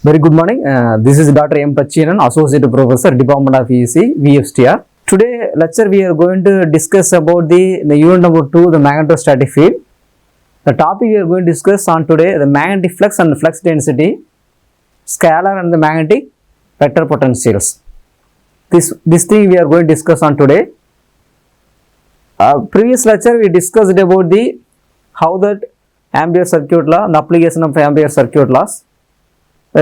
Very good morning. This is Dr. M. Pachinan, Associate Professor, Department of EC, VFTR. Today lecture we are going to discuss about the unit number 2, the magnetostatic field. The topic we are going to discuss on today, the magnetic flux and the flux density, scalar and the magnetic vector potentials. This thing we are going to discuss on today. Previous lecture we discussed about the how that Ampere circuit law and the application of Ampere circuit laws.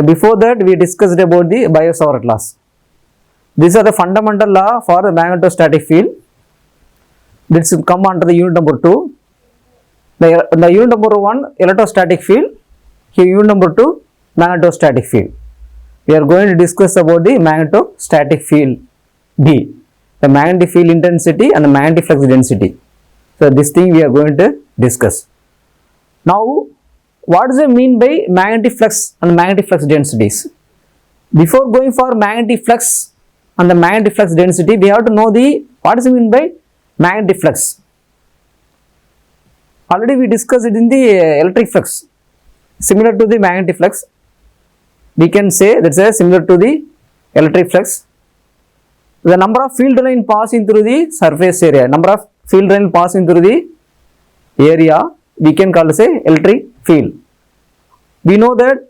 Before that we discussed about the Biot-Savart laws. These are the fundamental law for the magnetostatic field. This will come under the unit number 2. The unit number 1 electrostatic field, here unit number 2 magnetostatic field. We are going to discuss about the magnetostatic field B, the magnetic field intensity and the magnetic flux density. So this thing we are going to discuss. Now what does it mean by magnetic flux and magnetic flux densities? Before going for magnetic flux and the magnetic flux density, we have to know the what does it mean by magnetic flux. Already we discussed it in the electric flux. Similar to the magnetic flux, we can say that's similar to the electric flux. The number of field line passing through the surface area, number of field line passing through the area, we can call it electric field. We know that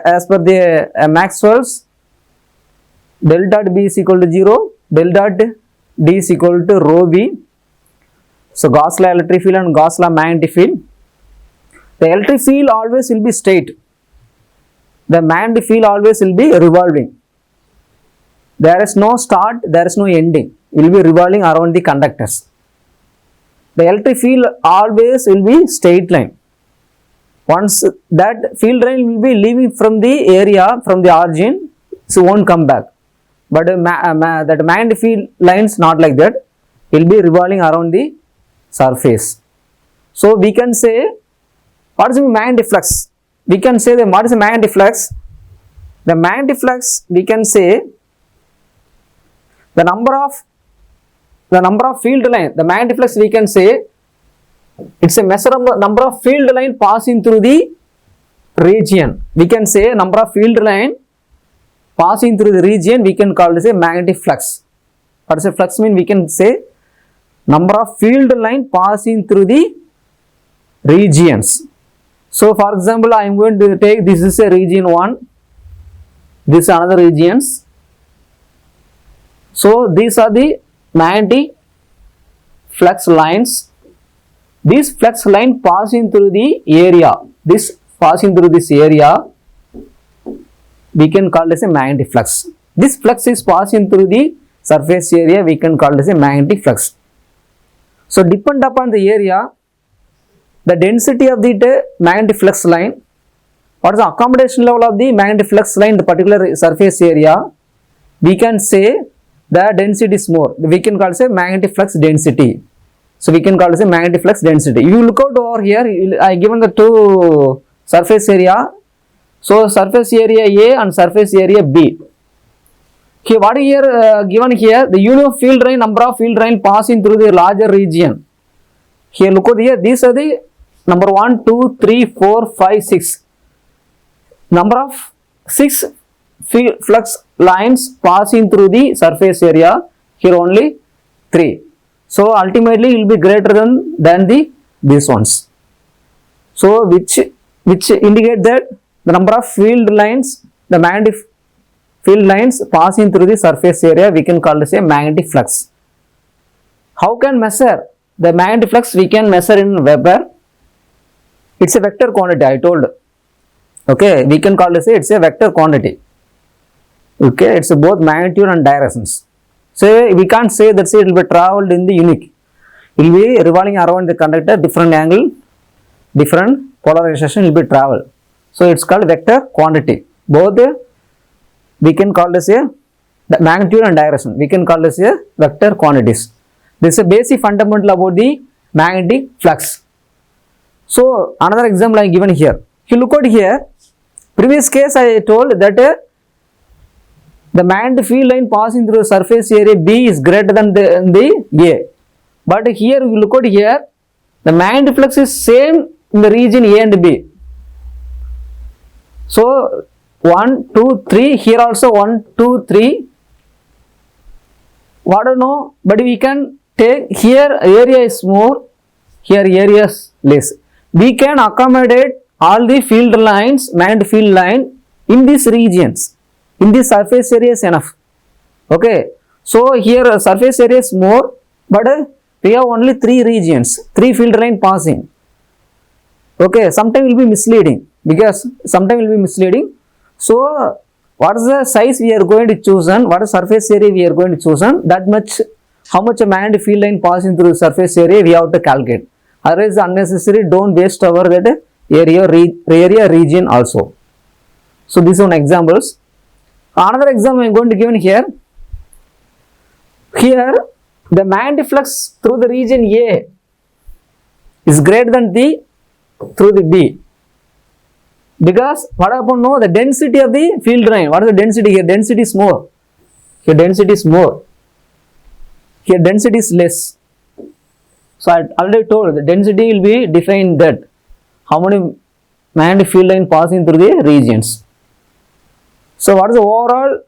as per the Maxwell's, del dot B is equal to 0, del dot D is equal to rho V. So Gauss law electric field and Gauss law magnetic field. The electric field always will be straight. The magnetic field always will be revolving. There is no start, there is no ending. It will be revolving around the conductors. The electric field always will be straight line. Once that field line will be leaving from the area, from the origin, so won't come back. But that magnetic field lines not like that. It will be revolving around the surface. So we can say, what is the magnetic flux? We can say that what is the magnetic flux? The magnetic flux, we can say the number of field line, the magnetic flux we can say it's a measure of the number of field line passing through the region. We can say number of field line passing through the region, we can call this a magnetic flux. What does a flux mean? We can say number of field line passing through the regions. So for example, I am going to take, this is a region 1, this is another regions. So these are the magnetic flux lines. This flux line passing through the area, this passing through this area, we can call this a magnetic flux. This flux is passing through the surface area, we can call this a magnetic flux. So depend upon the area, the density of the magnetic flux line, what is the accommodation level of the magnetic flux line in the particular surface area, we can say the density is more. We can call it a magnetic flux density. So we can call it a magnetic flux density. You look out over here, I given the two surface area. So surface area A and surface area B. Okay, what is here given here? The unit of field line, number of field line passing through the larger region. Here look out here, these are the number 1, 2, 3, 4, 5, 6. Number of 6 flux lines passing through the surface area, here only 3. So ultimately it will be greater than these ones. So which indicate that the number of field lines, the magnetic field lines passing through the surface area, we can call this a magnetic flux. How can measure the magnetic flux? We can measure in Weber. It's a vector quantity, I told. Okay, we can call this it's a vector quantity. Okay, it's both magnitude and directions. So we can't say that it will be traveled in the unique. It will be revolving around the conductor, different angle, different polarization will be traveled. So it's called vector quantity. Both we can call this the magnitude and direction. We can call this vector quantities. This is a basic fundamental about the magnetic flux. So another example I given here. If you look at here, previous case I told that the magnetic field line passing through the surface area B is greater than the A. But here you look at here, the magnetic flux is same in the region A and B. So 1, 2, 3. Here also 1, 2, 3. What do know? But we can take here area is more. Here area is less. We can accommodate all the field lines, magnetic field line in these regions. In this surface area is enough. Okay. So here surface area is more, but we have only 3 regions, 3 field line passing. Okay. Sometimes will be misleading because sometimes will be misleading. So what is the size we are going to choose and what is surface area we are going to choose and that much, how much a magnetic field line passing through the surface area we have to calculate. Otherwise unnecessary, don't waste our that area region also. So these are examples. Another example I am going to give here. Here the magnetic flux through the region A is greater than the through the B. Because what happened? No, the density of the field line. What is the density here? Density is more. Here density is more. Here density is less. So I already told the density will be defined that how many magnetic field line passing through the regions. So what is the overall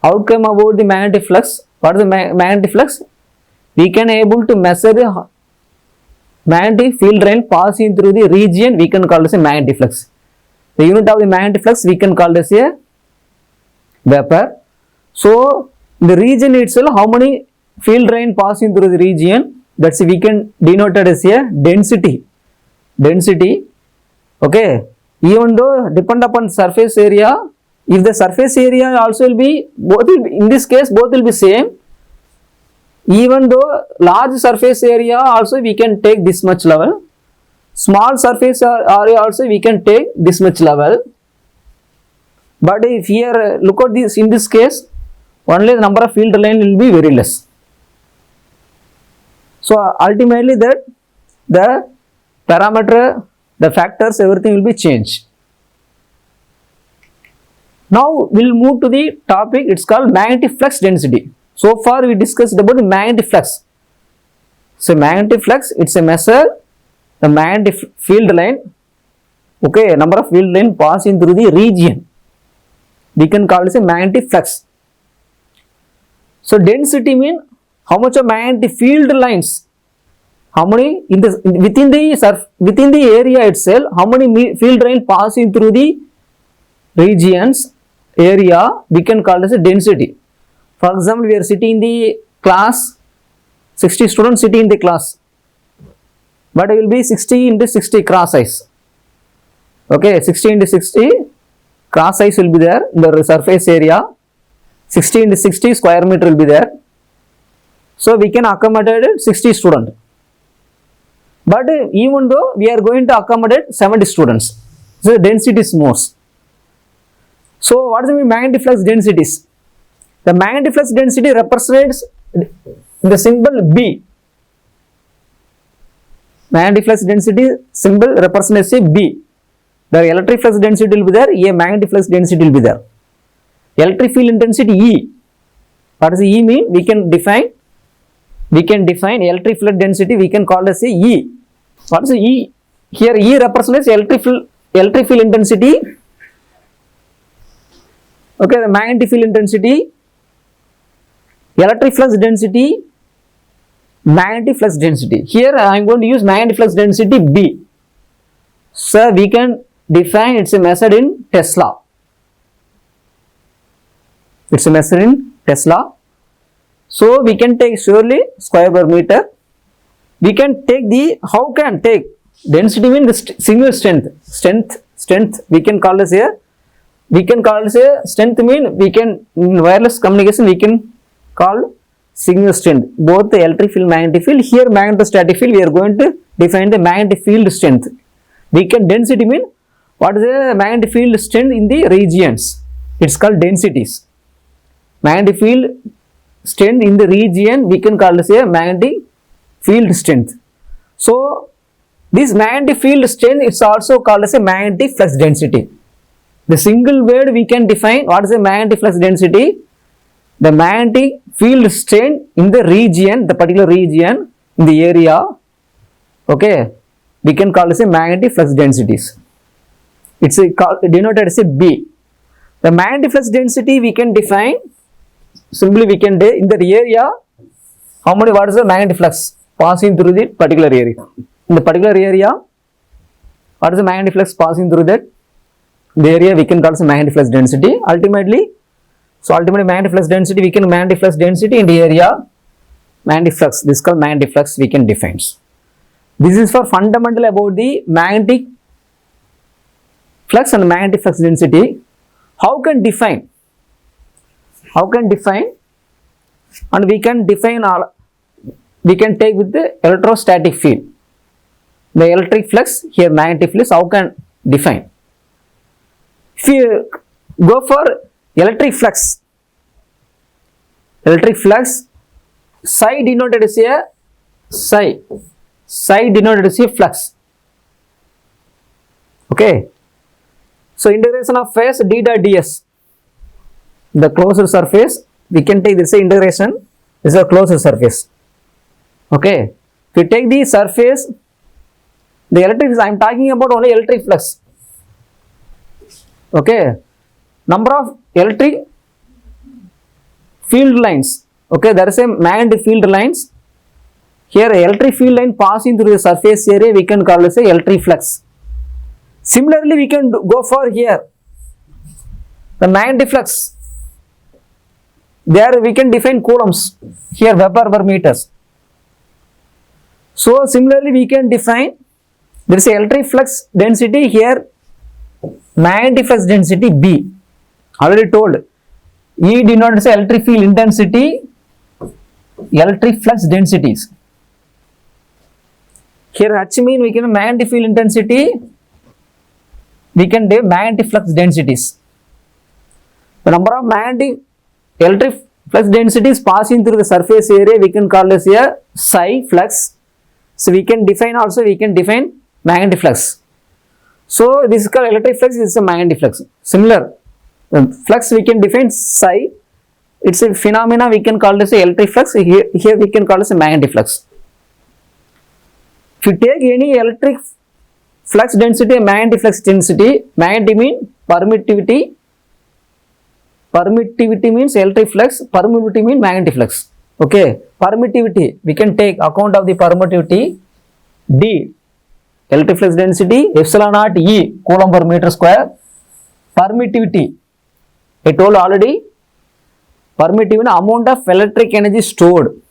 outcome about the magnetic flux? What is the magnetic flux? We can able to measure the magnetic field line passing through the region, we can call this a magnetic flux. The unit of the magnetic flux we can call this a vapor. So the region itself, how many field line passing through the region, that's we can denote it as a density. Density. Okay. Even though depend upon surface area, if the surface area also will be, both will be, in this case both will be same. Even though large surface area also we can take this much level, small surface area also we can take this much level. But if here look at this, in this case only the number of field line will be very less. So ultimately that the parameter, the factors, everything will be changed. Now we'll move to the topic, it's called magnetic flux density. So far we discussed about the magnetic flux. So magnetic flux, it's a measure the magnetic field line, okay, number of field line passing through the region. We can call this a magnetic flux. So density mean how much of magnetic field lines, how many in the within the area itself, how many field line passing through the regions area, we can call this a density. For example, we are sitting in the class, 60 students sitting in the class, but it will be 60 into 60 cross size. Okay, 60 into 60 cross size will be there in the surface area, 60 into 60 square meter will be there. So we can accommodate 60 students. But even though we are going to accommodate 70 students, so the density is more. So what is the magnetic flux densities? The magnetic flux density represents the symbol B. Magnetic flux density symbol represents a B. The electric flux density will be there, a magnetic flux density will be there. Electric field intensity E. What does E mean? We can define electric field density, we can call as a E. What is the E? Here E represents electric field intensity. Okay, the magnetic field intensity, electric flux density, magnetic flux density. Here I am going to use magnetic flux density B. So we can define, it's a measured in Tesla. It's a measured in Tesla. So we can take surely square per meter. We can take the, how can take density mean the single strength we can call this here. We can call this a strength mean, we can in wireless communication we can call single strength, both the electric field, magnetic field. Here magnetostatic field, we are going to define the magnetic field strength. We can density mean what is the magnetic field strength in the regions, it's called densities. Magnetic field strength in the region we can call this a magnetic field strength. So this magnetic field strength is also called as a magnetic flux density. The single word we can define what is the magnetic flux density, the magnetic field strength in the region, the particular region in the area, okay, we can call this a magnetic flux densities. It's denoted as a B. The magnetic flux density we can define simply we can in the area how many what is the magnetic flux passing through the particular area. In the particular area, what is the magnetic flux passing through that? The area we can call as magnetic flux density. Ultimately magnetic flux density we can magnetic flux density in the area magnetic flux. This is called magnetic flux we can define. This is for fundamental about the magnetic flux and magnetic flux density. How can define? And we can define all. We can take with the electrostatic field. The electric flux here magnetic flux. How can define? If you go for electric flux, psi denoted as a psi denoted as a flux. Okay. So integration of phase d dot ds, the closed surface, we can take this integration. This is a closed surface. Okay. If you take the surface, the electric, I am talking about only electric flux. Okay. Number of electric field lines. Okay, there is a magnetic field lines. Here electric field line passing through the surface area we can call as a electric flux. Similarly, we can go for here the magnetic flux. There we can define coulombs. Here Weber per meters. So similarly, we can define there is a electric flux density here, magnetic flux density B. Already told. E denotes electric field intensity, electric flux densities. Here H mean we can magnetic field intensity. We can do magnetic flux densities. The number of magnetic electric flux densities passing through the surface area we can call as a psi flux. So we can define also magnetic flux. So this is called electric flux, this is a magnetic flux. Similar flux we can define psi. It's a phenomena we can call as a electric flux. Here we can call as a magnetic flux. If you take any electric flux density and magnetic flux density, magnetic means permittivity. Permittivity means electric flux, permittivity means magnetic flux. Okay, permittivity, we can take account of the permittivity D, electric flux density, epsilon naught E, coulomb per meter square. Permittivity, I told already, permittivity amount of electric energy stored.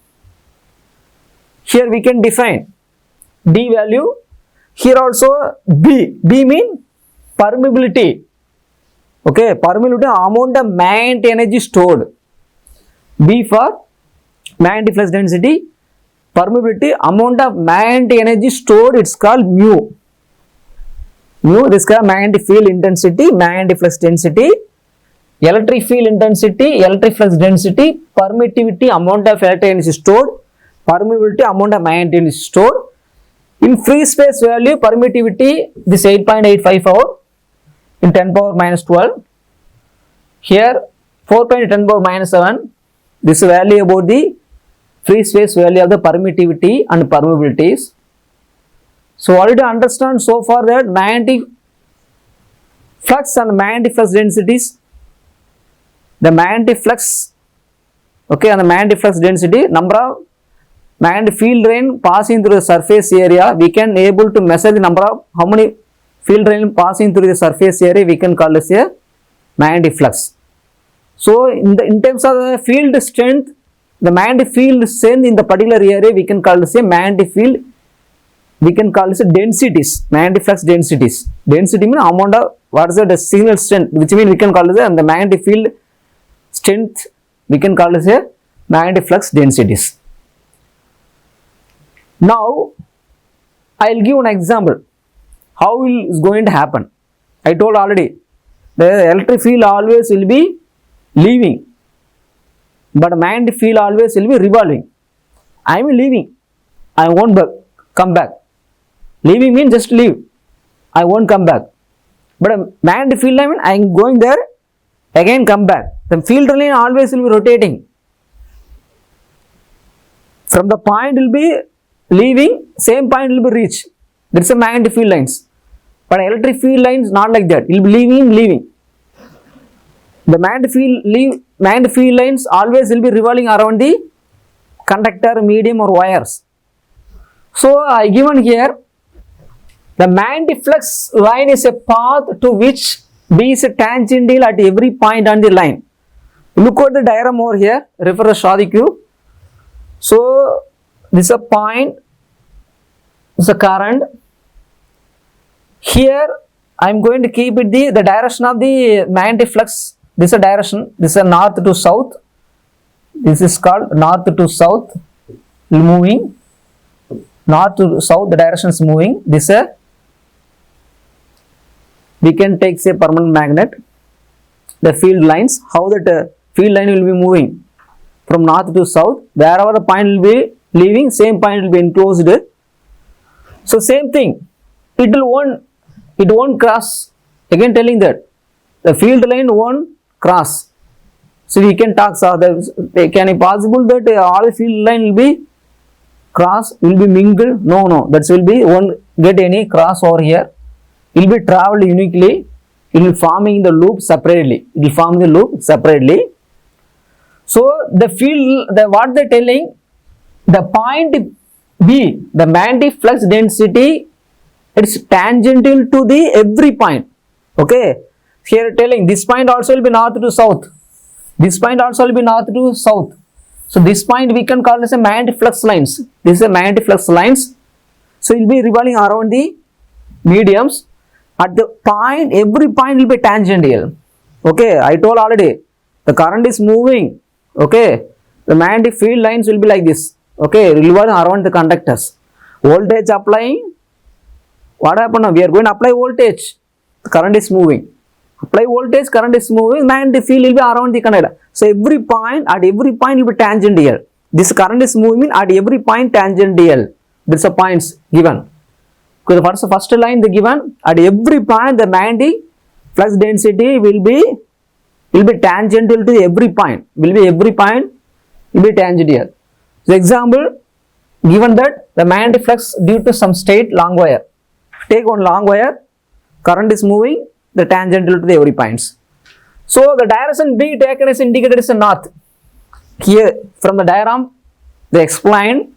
Here we can define D value. Here also B mean permeability. Okay, permeability amount of magnetic energy stored. B for magnetic flux density, permeability amount of magnetic energy stored, it's called mu. This is called magnetic field intensity, magnetic flux density, electric field intensity, electric flux density, permittivity amount of electric energy stored, permeability amount of magnetic energy stored. In free space value, permittivity, this 8.854 in 10 power minus 12. Here 4.10 power minus 7. This value about the free space value of the permittivity and permeabilities. So already understand so far that magnetic flux and magnetic flux densities. The magnetic flux, okay, and the magnetic flux density, number of magnetic field line passing through the surface area, we can able to measure the number of how many field line passing through the surface area, we can call this a magnetic flux. So in terms of the field strength, the magnetic field strength in the particular area, we can call this a magnetic field, we can call this a densities, magnetic flux densities. Density means amount of what is the signal strength, which means we can call this a, and the magnetic field strength, we can call this a magnetic flux densities. Now, I will give an example. How is going to happen? I told already, the electric field always will be leaving, but magnetic field always will be revolving. I am leaving, I won't come back. Leaving means just leave, I won't come back. But a magnetic field line, I am going there, again come back. The field line always will be rotating. From the point will be leaving, same point will be reached. There is a magnetic field lines. But electric field line is not like that. It will be leaving. The magnetic field lines always will be revolving around the conductor, medium or wires. So I given here the magnetic flux line is a path to which B is tangential at every point on the line. Look at the diagram over here, refer to Shadikyu. So this is a point, this is a current. Here I am going to keep it the direction of the magnetic flux. This is a direction, this is a north to south. This is called north to south, moving. North to south, the direction is moving. This is a, we can take say permanent magnet. The field lines, how that field line will be moving from north to south. Wherever the point will be leaving, same point will be enclosed. So same thing, it won't cross. Again telling that the field line won't cross. So we can talk, so can it possible that all the field line will be cross, will be mingled? No, that will be, won't get any cross over here. It will be traveled uniquely. It will forming the loop separately. It will form the loop separately. So the field, what they are telling, the point B, the magnetic flux density, it's tangential to the every point. Okay, here telling this point also will be north to south. This point also will be north to south. So this point we can call as a magnetic flux lines. This is a magnetic flux lines. So it will be revolving around the mediums. At the point, every point will be tangential. Okay, I told already, the current is moving. Okay, the magnetic field lines will be like this. Okay, revolving around the conductors. Voltage applying. What happened now? We are going to apply voltage. The current is moving. Apply voltage, current is moving, magnetic field will be around the conductor. So every point, at every point will be tangential. This current is moving at every point tangential. These are points given. Because the first line the given, at every point the magnetic flux density will be tangential to every point. Every point will be tangential. So example, given that the magnetic flux due to some state long wire. Take one long wire, current is moving, the tangential to the every points. So the direction B taken as indicated is north. Here from the diagram they explained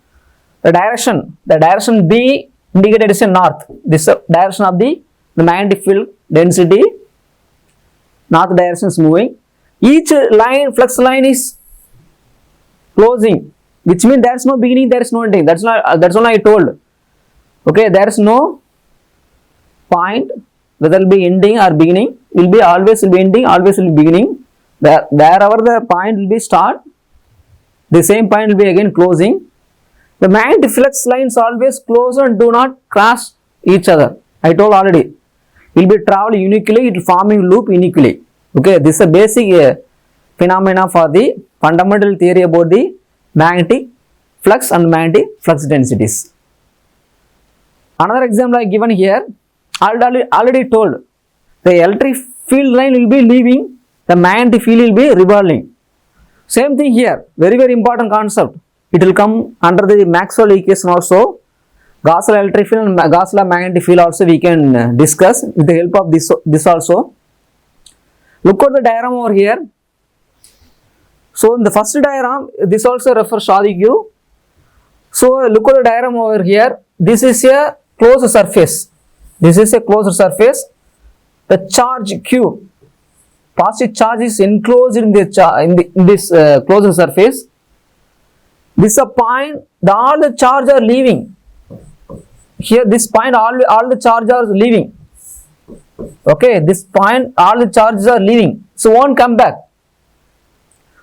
the direction B indicated is north. This is direction of the magnetic field density. North direction is moving. Each line, flux line is closing, which means there is no beginning, there is no ending. That's all I told. Okay, there is no point, whether it will be ending or beginning, always will be ending, always will be beginning. Wherever the point will be start, the same point will be again closing. The magnetic flux lines always close and do not cross each other. I told already. It will be travel uniquely, it will forming loop uniquely. Okay, this is a basic phenomena for the fundamental theory about the magnetic flux and magnetic flux densities. Another example I given here, already told, the electric field line will be leaving, the magnetic field will be revolving. Same thing here, very important concept. It will come under the Maxwell equation also. Gauss law electric field and Gauss law magnetic field also we can discuss with the help of this also. Look at the diagram over here. So in the first diagram, this also refers Shadikyu. So look at the diagram over here. This is a closed surface. This is a closed surface. The charge Q, positive charge is enclosed in this closed surface. This is a point, all the charge are leaving. Here this point, all the charge are leaving. Okay, this point, all the charges are leaving. So won't come back.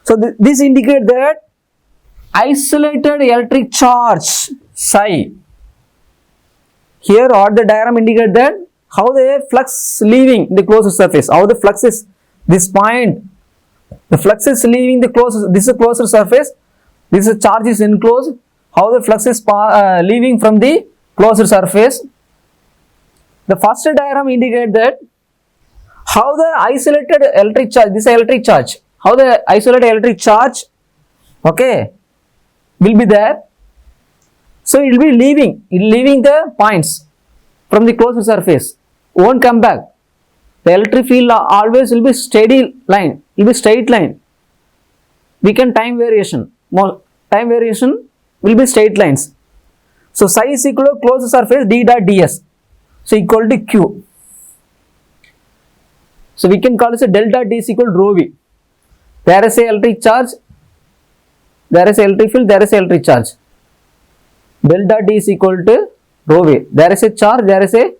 So this indicates that isolated electric charge psi. Here what the diagram indicates that how the flux leaving the closed surface, how the flux is this point, the flux is leaving the closed, this is a closed surface, this is charge is enclosed, how the flux is leaving from the closed surface. The first diagram indicates that how the isolated electric charge, this is electric charge, how the isolated electric charge, okay, will be there. So it will be leaving the points from the closed surface. won't come back. The electric field always will be steady line, will be straight line. We can time variation. More time variation will be straight lines. So psi is equal to closed surface d dot ds. So equal to q. So we can call this a delta d is equal to rho v. There is a electric charge, there is a electric field, there is a electric charge. Delta d is equal to rho v. There is a charge, there is a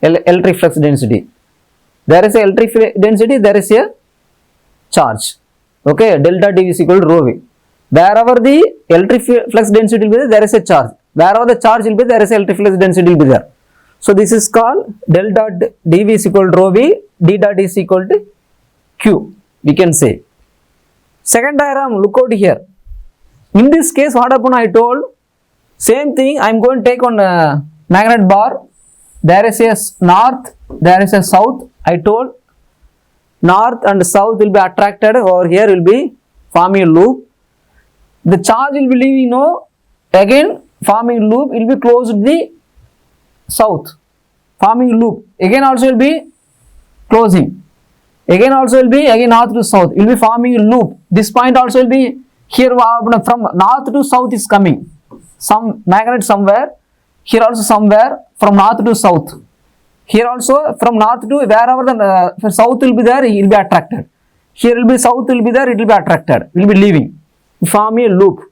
electric flux density. There is a electric density, there is a charge. Okay, delta d is equal to rho v. Wherever the electric flux density will be there is a charge. Wherever the charge will be there is a electric flux density will be there. So this is called delta dv is equal to rho v, d dot d is equal to q, we can say. Second diagram, look out here. In this case, what happened, I told, same thing, I am going to take on a magnet bar. There is a north, there is a south. I told north and south will be attracted, over here will be forming a loop. The charge will be leaving, no, again forming loop will be closed to the south, forming loop, again also will be closing, again also will be again north to south, will be forming a loop. This point also will be here from north to south is coming, some magnet somewhere, here also somewhere from north to south, here also from north to wherever the south will be there, it will be attracted, here will be south will be there, it will be attracted, will be leaving, forming a loop.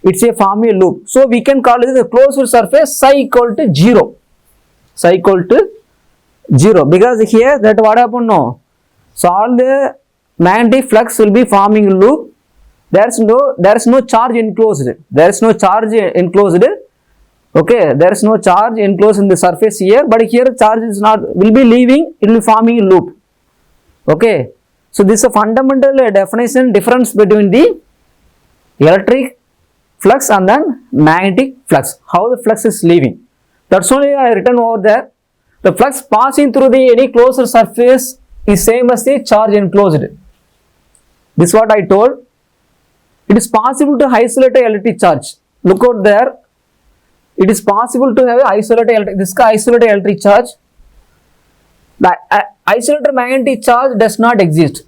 It's a forming a loop. So we can call it the closed surface psi equal to 0. Psi equal to 0, because here that what happened now. So all the magnetic flux will be forming a loop. There is no charge enclosed. There is no charge enclosed. Okay, there is no charge enclosed in the surface here, but here charge is not, will be leaving, it will be forming a loop. Okay, so this is a fundamental difference between the electric flux and then magnetic flux, how the flux is leaving. That's only I written over there. The flux passing through the any closed surface is same as the charge enclosed. This is what I told. It is possible to isolate a electric charge. Look out there. It is possible to have isolated electric, this is isolated electric charge. The isolated magnetic charge does not exist.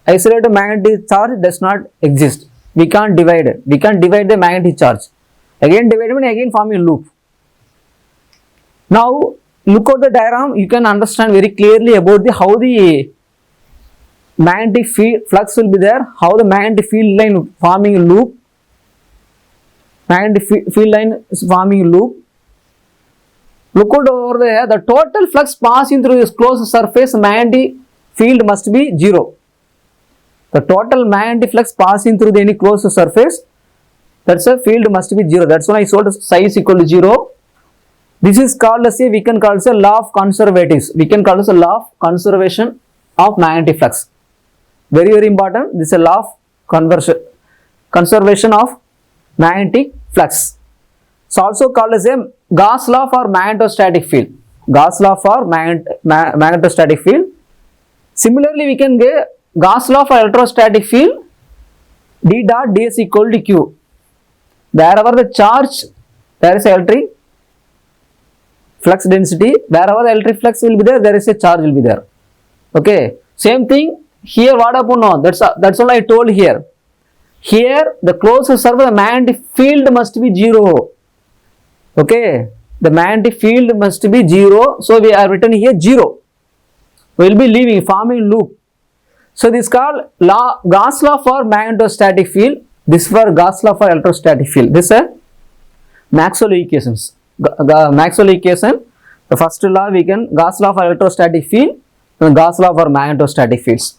Isolated magnetic charge does not exist. We can't divide it. We can't divide the magnetic charge. Again divide it and again form a loop. Now look at the diagram. You can understand very clearly about the how the magnetic field flux will be there. How the magnetic field line forming a loop. Magnetic field line is forming a loop. Look at over there. The total flux passing through this closed surface magnetic field must be 0. The total magnetic flux passing through any closed surface, that's a field must be 0. That's why I told psi is equal to 0. This is called as a, we can call it a law of conservatives. We can call it a law of conservation of magnetic flux. Very, very important. This is a law of conservation of magnetic flux. It's also called as a Gauss law for magnetostatic field. Gauss law for magnetostatic field. Similarly, we can get Gauss law for electrostatic field, d dot ds equal to q. Wherever the charge, there is electric flux density. Wherever the electric flux will be there, there is a charge will be there. Okay. Same thing here. What happened now? That's all I told here. Here the closed surface, the magnetic field must be 0. Okay. The magnetic field must be 0. So we are written here 0. We will be leaving, forming loop. So this is called Gauss law for magnetostatic field. This for Gauss law for electrostatic field. This is Maxwell equations. Maxwell equation. The first law we can Gauss law for electrostatic field and Gauss law for magnetostatic fields.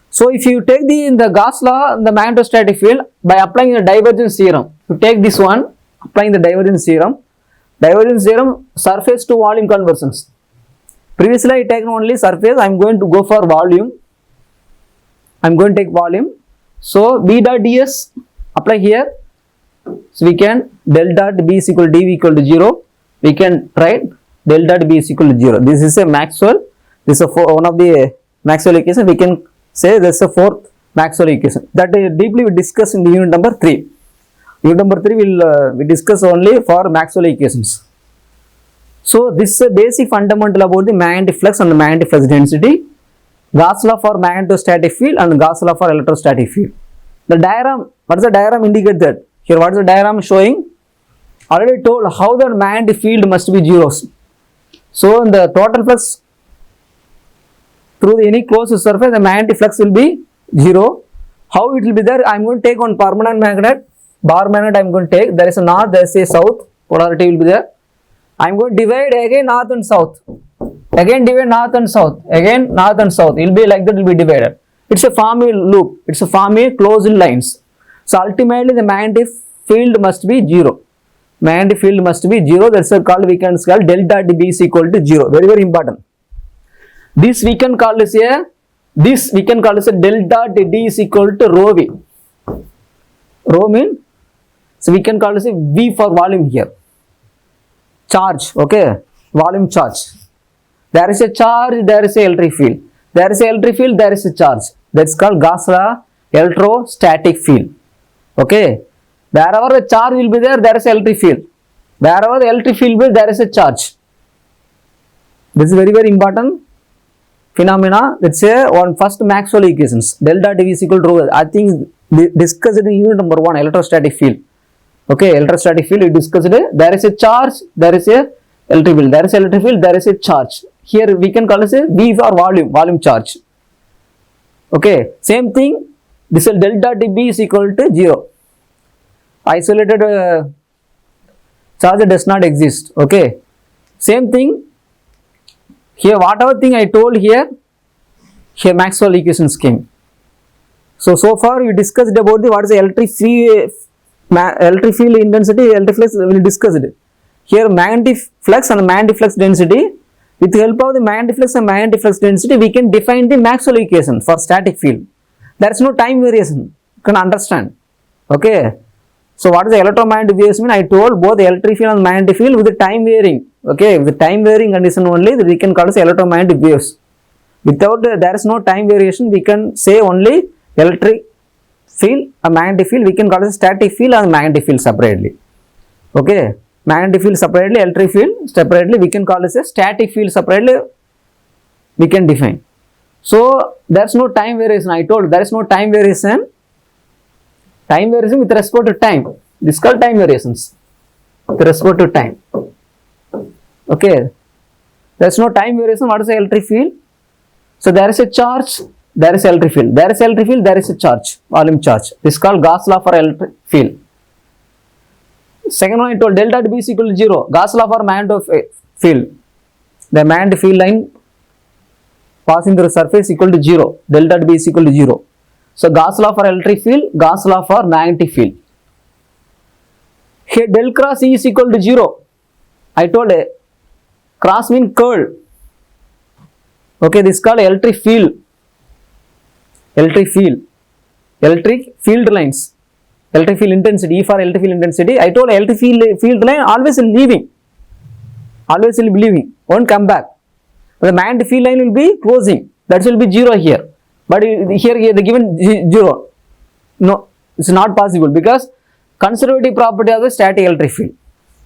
So if you take the Gauss law, the magnetostatic field by applying the divergence theorem, you take this one, applying the divergence theorem, surface to volume conversions. Previously I taken only surface. I am going to go for volume. I am going to take volume. So b dot ds apply here. So we can del dot b is equal to dv equal to 0. We can write del dot b is equal to 0. This is a Maxwell. This is one of the Maxwell equation. We can say this is a fourth Maxwell equation. That deeply we discuss in the unit number 3. Unit number 3 will we discuss only for Maxwell equations. So this is a basic fundamental about the magnetic flux and magnetic flux density. Gauss law for magnetostatic field and Gauss law for electrostatic field. The diagram, what is the diagram indicate that? Here what is the diagram showing? Already told how the magnetic field must be zeros. So in the total flux through the any closed surface, the magnetic flux will be 0. How it will be there? I am going to take one permanent magnet, bar magnet I am going to take. There is a north, there is a south, polarity will be there. I am going to divide again north and south. Again divide north and south. Again north and south. It will be like that, it will be divided. It's a Fermi loop. It's a Fermi closed lines. So ultimately the magnetic field must be 0. Magnetic field must be 0. That's called, we can call delta dB is equal to 0. Very, very important. This we can call as a delta D is equal to rho V. Rho mean, so we can call as a V for volume here. Charge, okay, volume charge. There is a charge, there is a electric field. There is a electric field, there is a charge. That's called Gauss law electrostatic field. Okay, wherever the charge will be there, there is a electric field. Wherever the electric field will be, there is a charge. This is very, very important phenomena. Let's say on first Maxwell equations, delta D is equal to rho. I think discussed in unit number 1, electrostatic field. Okay, electrostatic field we discussed it. There is a charge, there is a electric field. There is a electric field, there is a charge. Here we can call it a V for volume charge. Okay, same thing. This is delta dB is equal to 0. Isolated charge does not exist. Okay, same thing. Here whatever thing I told here Maxwell equations came. So far we discussed about what is the electric field intensity, electric flux we discussed it. Here magnetic flux and magnetic flux density. With the help of the magnetic flux and magnetic flux density, we can define the Maxwell equation for static field. There is no time variation. You can understand. Okay. So what is the electromagnetic waves mean? I told both the electric field and magnetic field with the time varying. Okay, with the time varying condition only we can call it electromagnetic waves. Without there is no time variation, we can say only electric field and magnetic field. We can call it static field and magnetic field separately. Okay, magnetic field separately, electric field separately. We can call it a static field separately. We can define. So there is no time variation. I told there is no time variation. Time variation with respect to time. This is called time variations with respect to time. Okay, there is no time variation. What is the electric field? So there is a charge, there is electric field. There is electric field, there is a charge, volume charge. This is called Gauss law for electric field. Second one I told delta dB is equal to 0. Gauss law for magnetic field. The magnetic field line passing through the surface equal to 0. Delta dB is equal to 0. So Gauss law for electric field, Gauss law for magnetic field. Here del cross E is equal to 0. I told cross mean curl. Okay, this is called electric field. Electric field lines. Electric field intensity, E for electric field intensity. I told electric field line always leaving. Always will be leaving. Won't come back. The magnetic field line will be closing. That will be 0 here. But here they given 0. No, it's not possible because conservative property of the static electric field.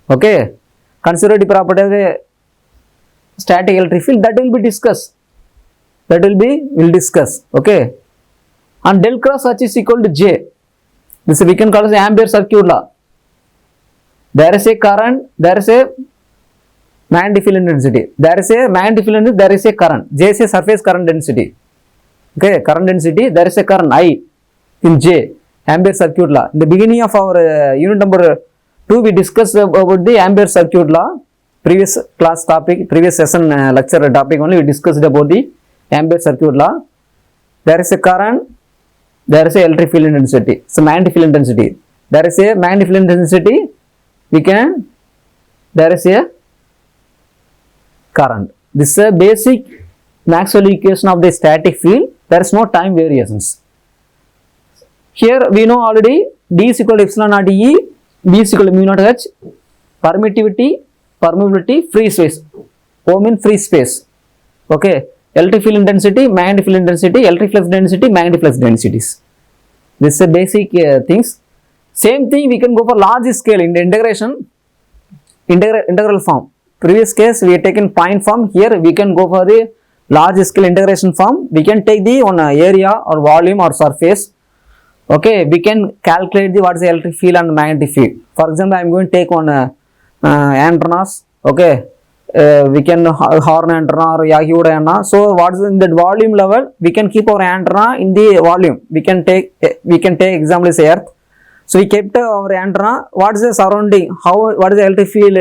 Okay, conservative property of the static electric field, that will be discussed. We'll discuss. Okay, and del cross H is equal to J. This we can call as Ampere circuit law. There is a current, there is a magnetic field intensity. There is a magnetic field intensity, there is a current. J is a surface current density. Okay, current density, there is a current I in J, Ampere circuit law. In the beginning of our unit number 2, we discussed about the Ampere circuit law. Previous class topic, previous session lecture topic only, we discussed about the Ampere circuit law. There is a current, there is a electric field intensity. So magnetic field intensity. There is a magnetic field intensity, there is a current. This is a basic Maxwell equation of the static field. There is no time variations. Here we know already D is equal to epsilon naught E, B is equal to mu naught H, permeability, free space. O mean free space. Okay, electric field intensity, magnetic field intensity, electric flux density, magnetic flux densities. This is a basic things. Same thing we can go for large scale in the integral form. previous case we have taken point form. Here we can go for the large scale integration form. We can take the on area or volume or surface. Okay, we can calculate the what is the electric field and magnetic field. For example, I am going to take on antennas. Okay, we can horn antenna or Yagi antenna. So what is in that volume level? We can keep our antenna in the volume. We can take example is earth. So we kept our antenna. What is the surrounding? What is the electric field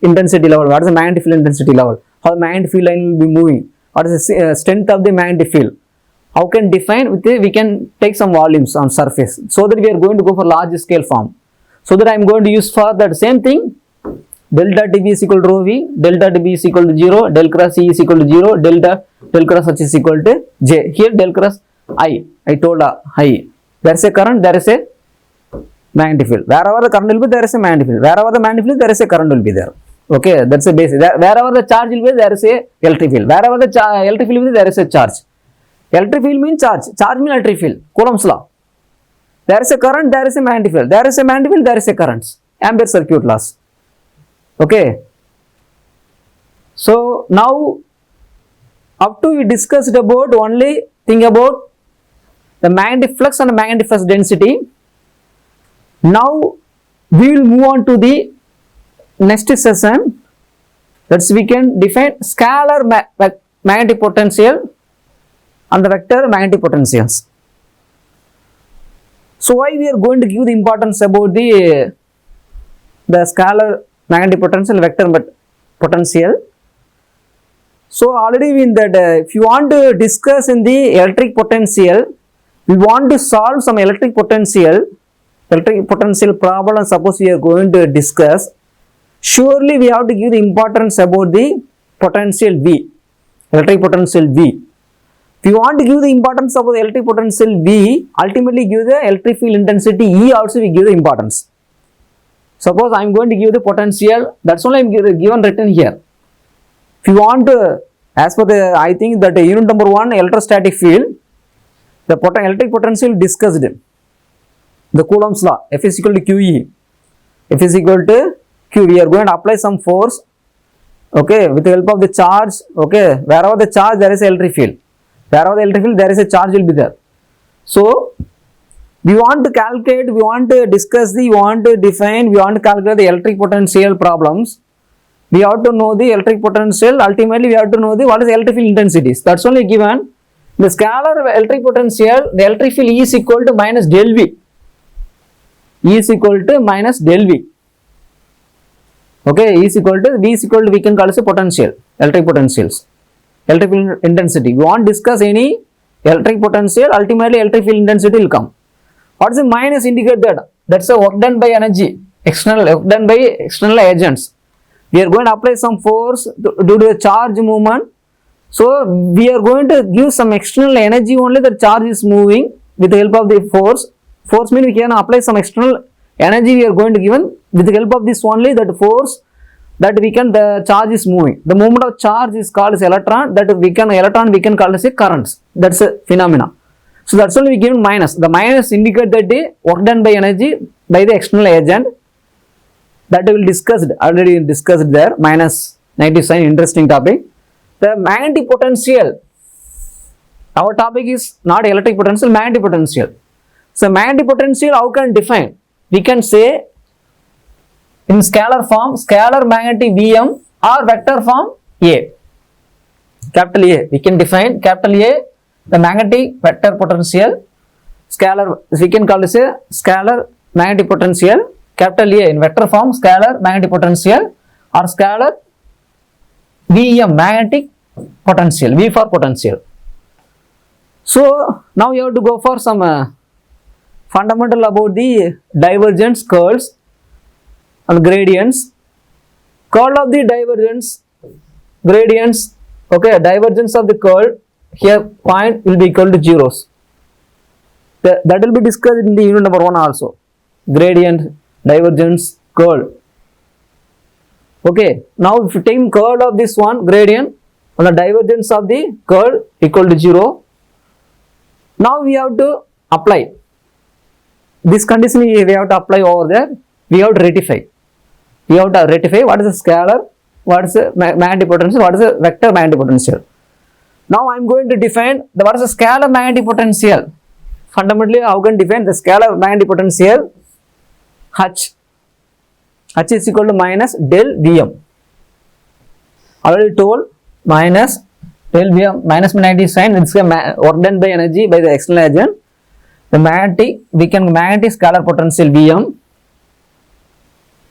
intensity level? What is the magnetic field intensity level? How the magnetic field line will be moving? What is the strength of the magnetic field? How can define with it? We can take some volumes on surface. So that we are going to go for large scale form. So that I am going to use for that same thing. Delta dB is equal to rho v. Delta dB is equal to 0. Del cross E is equal to 0. Del cross H is equal to J. Here del cross I told I. There is a current. There is a magnetic field. Wherever the current will be, there is a magnetic field. Wherever the magnetic field, there is a current will be there. Okay, that's a basic. Wherever the charge will be, there is a electric field. Wherever the electric field will be, there is a charge. Electric field means charge. Charge means electric field. Coulomb's law. There is a current, there is a magnetic field. There is a magnetic field, there is a current. Ampere circuit laws. Okay. So now, up to we discussed about only thing about the magnetic flux and magnetic flux density. Now we will move on to the next session. That's we can define scalar magnetic potential and the vector magnetic potentials. So why we are going to give the importance about the scalar magnetic potential, vector potential. So already in that if you want to discuss in the electric potential, we want to solve some electric potential problem. Suppose we are going to discuss, surely we have to give the importance about the potential V, electric potential V. If you want to give the importance of the electric potential V, ultimately give the electric field intensity E also we give the importance. Suppose I am going to give the potential, that's only I am given written here. If you want to, as per the, I think that unit number 1 electrostatic field, the electric potential discussed. The Coulomb's law, F is equal to QE. F is equal to Q. We are going to apply some force, okay, with the help of the charge, okay, wherever the charge there is electric field. Wherever the electric field there is a charge will be there. So, we want to calculate, we want to discuss we want to define, we want to calculate the electric potential problems. We have to know the electric potential, ultimately we have to know what is the electric field intensities. That's only given. The scalar electric potential, the electric field E is equal to minus del V. E is equal to minus del V. Okay, E is equal to, V is equal to, we can call it a potential, electric potentials. Electric field intensity. We want to discuss any electric potential, ultimately electric field intensity will come. What is the minus indicate that? That's a work done by energy, work done by external agents. We are going to apply some force due to the charge movement. So, we are going to give some external energy only, the charge is moving with the help of the force. Force means we can apply some external energy we are going to given with the help of this only, that force that the charge is moving. The movement of charge is called as electron, we can call as a currents. That's a phenomena. So that's only we given minus. The minus indicate that the work done by energy by the external agent, that we will discussed, already discussed there, minus negative sign, interesting topic. The magnetic potential, our topic is not electric potential, magnetic potential. So magnetic potential, how can define? We can say in scalar form, scalar magnetic Vm or vector form A. Capital A, we can define capital A, the magnetic vector potential, scalar, we can call this a scalar magnetic potential, capital A in vector form, scalar magnetic potential or scalar Vm, magnetic potential, V for potential. So now you have to go for some fundamental about the divergence, curls and gradients. Curl of the divergence, gradients, okay, divergence of the curl, here point will be equal to zeros. That will be discussed in the unit number 1 also. Gradient, divergence, curl. Okay, now if you take curl of this one, gradient, and the divergence of the curl equal to 0. Now we have to apply. This condition we have to apply over there. We have to rectify. We have to rectify what is the scalar what is the magnetic potential, what is the vector magnetic potential. Now I am going to define what is the scalar magnetic potential. Fundamentally, how can define the scalar magnetic potential? H is equal to minus del Vm. Already told, minus del Vm, minus magnetic sign, it's work done by energy by the external agent. The magnetic scalar potential Vm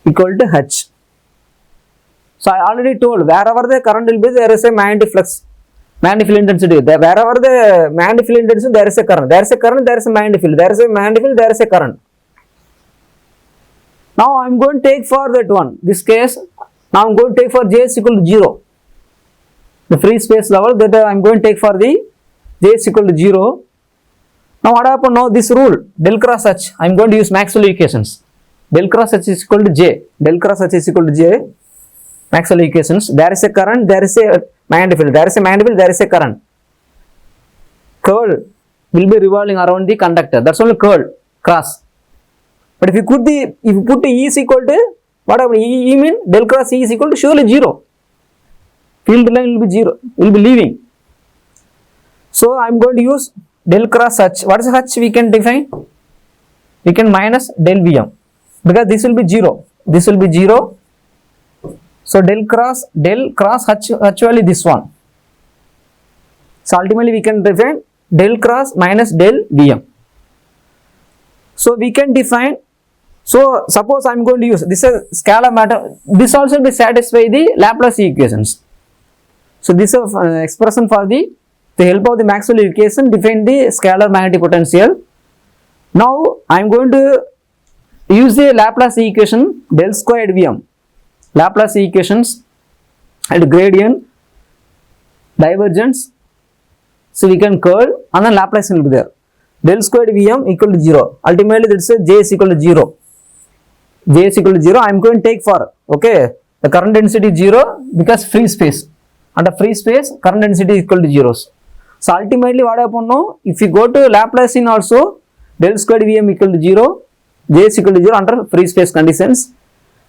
equal to H. So I already told, wherever the current will be, there is a magnetic flux, magnetic field intensity. Wherever the magnetic field intensity, there is a current. There is a current, there is a magnetic field. There is a magnetic field, there is a current. Now I am going to take for that one. This case, now I am going to take for J is equal to 0. The free space level that I am going to take for the J is equal to 0. Now what happened now? This rule, del cross H, I am going to use Maxwell equations. Del cross H is equal to J. Del cross H is equal to J. Maxwell equations. There is a current, there is a magnetic field. There is a magnetic field, there is a current. Curl will be revolving around the conductor. That's only curl, cross. But if you put the E is equal to, what happened? E mean del cross E is equal to surely 0. Field line will be 0, will be leaving. So I am going to use del cross H. What is H we can define? We can minus del Vm, because this will be 0. This will be 0. So del cross H actually this one. So ultimately we can define del cross minus del Vm. So we can define, so suppose I am going to use this is scalar matter, this also will satisfy the Laplace equations. So this is expression for the help of the Maxwell equation define the scalar magnetic potential. Now I am going to use the Laplace equation del squared Vm. Laplace equations and gradient, divergence, so we can curl and then Laplace will be there. Del squared Vm equal to 0. Ultimately that is J is equal to 0. J is equal to 0. I am going to take for, okay, the current density is 0 because free space. Under free space, current density is equal to 0. So ultimately what happened now, if you go to Laplacian also, del squared Vm equal to 0, J is equal to 0 under free space conditions.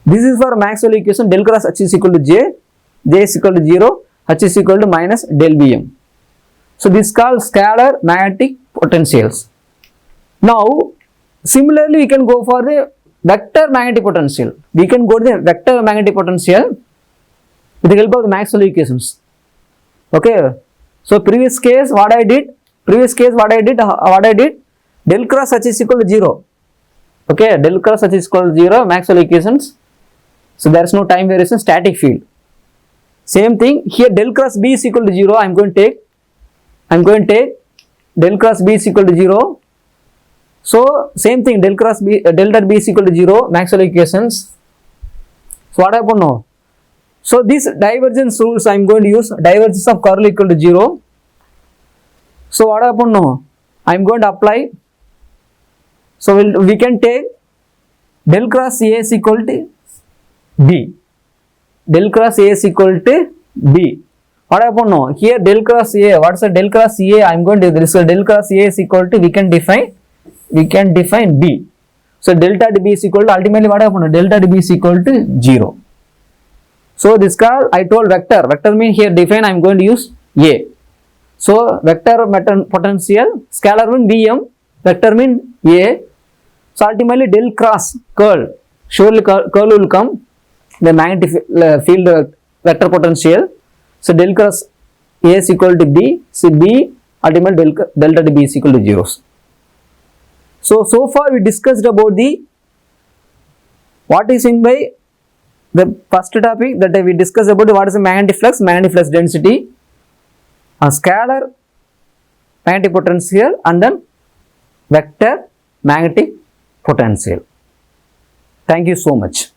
This is for Maxwell equation, del cross H is equal to J, J is equal to 0, H is equal to minus del Vm. So this is called scalar magnetic potentials. Now similarly we can go for the vector magnetic potential. We can go to the vector magnetic potential with the help of the Maxwell equations. Okay. So previous case what I did, del cross H is equal to 0. Okay, del cross H is equal to 0, Maxwell equations. So there is no time variation, static field. Same thing here, del cross B is equal to 0. I am going to take del cross B is equal to 0. So same thing, del dot B is equal to 0, Maxwell equations. So what happened now? So these divergence rules I am going to use, divergence of curl equal to 0. So what happened now? I am going to apply. So we can take del cross A is equal to B. Del cross A is equal to B. What happened now? Here del cross A, what is the del cross A? I am going to do this. So del cross A is equal to, we can define B. So delta B is equal to, ultimately what happened? Delta B is equal to 0. So this called, I told vector. Vector mean here define, I am going to use A. So vector potential, scalar mean Vm, vector mean A. So ultimately del cross curl, surely curl will come, the magnetic field vector potential. So del cross A is equal to B, so B ultimately delta B is equal to 0. So far we discussed about the what is in by the first topic, that we discussed about what is the magnetic flux density, a scalar magnetic potential, and then vector magnetic potential. Thank you so much.